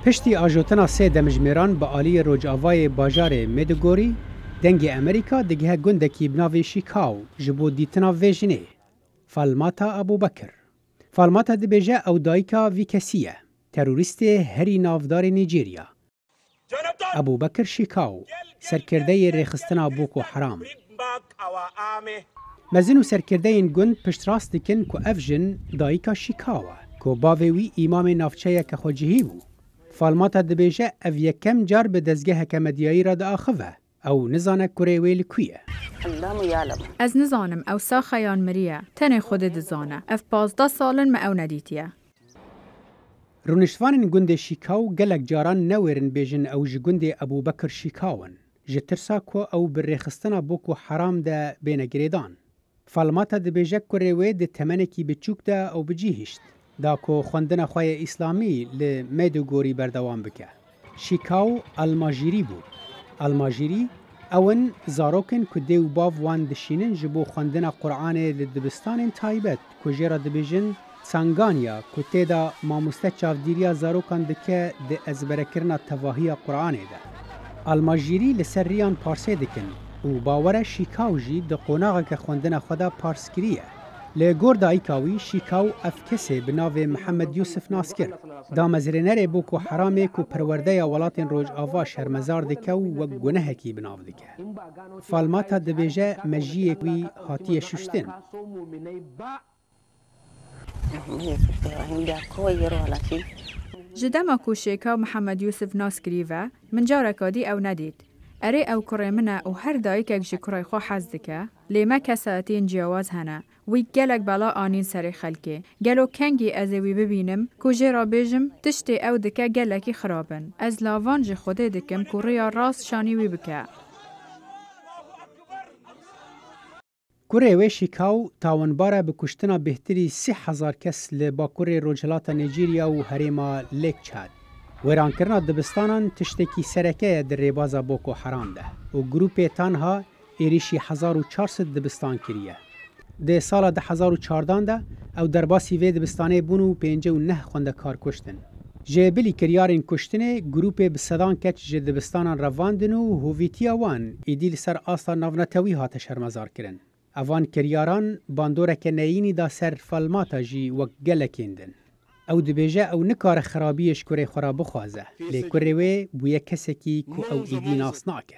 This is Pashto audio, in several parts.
پشتی آجوتنا سه دمجمیران با آلی روجاوای باجار میدوگوری دنگ امریکا دگه گندکی بناوی شیکاو جبو دیتنا ویجنه فالماتا ابوبکر. فالماتا دبیجه او دایکا وی کسیه تروریست هری نافدار نیجیریا. ابوبکر شیکاو سرکرده ریخستنا بوکو حرام. مزنو سرکرده این گند پشت راست دکن که افجن دایکا شیکاوه که باوی امام نافچه که خوجهی بو. فالماتا دبیجه او یکم جار به دزگه حکمدیایی را دا آخوه او نزانه کره ویل کویه. از نزانم او ساخیان مریه تنه خود دزانه اف 15 سالن ما او ندیتیه. رونشوان گند شیکاو گلک جاران نویرن بیجن او جگند ابوبکر شیکاون جترسا کو او برخستنا بوکو حرام ده بین گریدان. فالماتا دبیجه کره وی ده تمنکی بچوک ده او بجیهشت دا کو خوندن خواه اسلامی لمیدوگوری بردوام بکه. شیکاو الماجیری بود. الماجیری اون زاروکن که دیو باو وان دشینن جبو خوندن قرآن لدبستان تایبت که جیرا دبیجن سانگانیا که تیدا ماموسته چافدیریا زاروکان دکه ده ازبرکرنا تواهی قرآن ده. الماجیری لسر ریان پارسه دکن و باور شیکاو جی ده قوناغا که خوندن خدا پارس کریه. لگور دایکاوی شیکاو افکسه بناو محمد یوسف ناسکر دا مزرنر بوکو حرامه کو پرورده ولات روج آوا شرمزار دکه و گنه کی بناو دکه. فالماتا دبیجه مجیه کوی هاتی ششتن. جدما کو شیکاو محمد یوسف ناسکری و من جارکادی او ندید. اره او کره منه او هر دایکک جی کره خو حز دکه لیمه کساتین جیاواز هنه وی گلک بلا آنین سری خلکه گلو کنگی از وی ببینم کو جرا بیجم تشتی او دکه گلکی خرابن از لاوان جی خوده دکم کو ریا راست شانی وی بکه. کره وی شیکاو تاونباره بکشتنا بهتری 3000 کس لباکور روجلات نیجیریا و هریما لیک چاد. ویران کرنا دبستانان تشتکی سرکه در ریبازا بوکو حرام ده و گروپ تانها ایریشی 1400 دبستان کریه. ده سال 2014 ده او درباسی وی دبستانه بونو 59 خونده کار کشتن. جه بلی کریارین کشتنه گروپ بسدان کچ جه دبستانان رواندن و هویتیا وان ایدیل سر آستا ناونتوی هات شرمزار کرن. اوان کریاران باندورک نیینی دا سر فالماتا جی و گلکیندن. او دبیجه او نکار خرابیش کره خورا بخوازه لی کره وی بویه کسی کی که او ایدی ناس ناکه.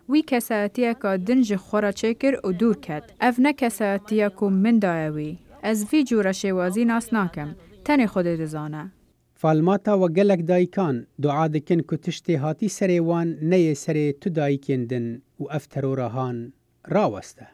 وی کساتیه که دنج خورا چکر و دور کد. اف نه کساتیه که من دایوی. از وی جورا شوازی ناس ناکم. تنی خود دزانه. فالماتا و گلک دایکان دعا دکن که تشتی هاتی سری وان نیه سری تو دایکندن و اف ترورهان راوسته.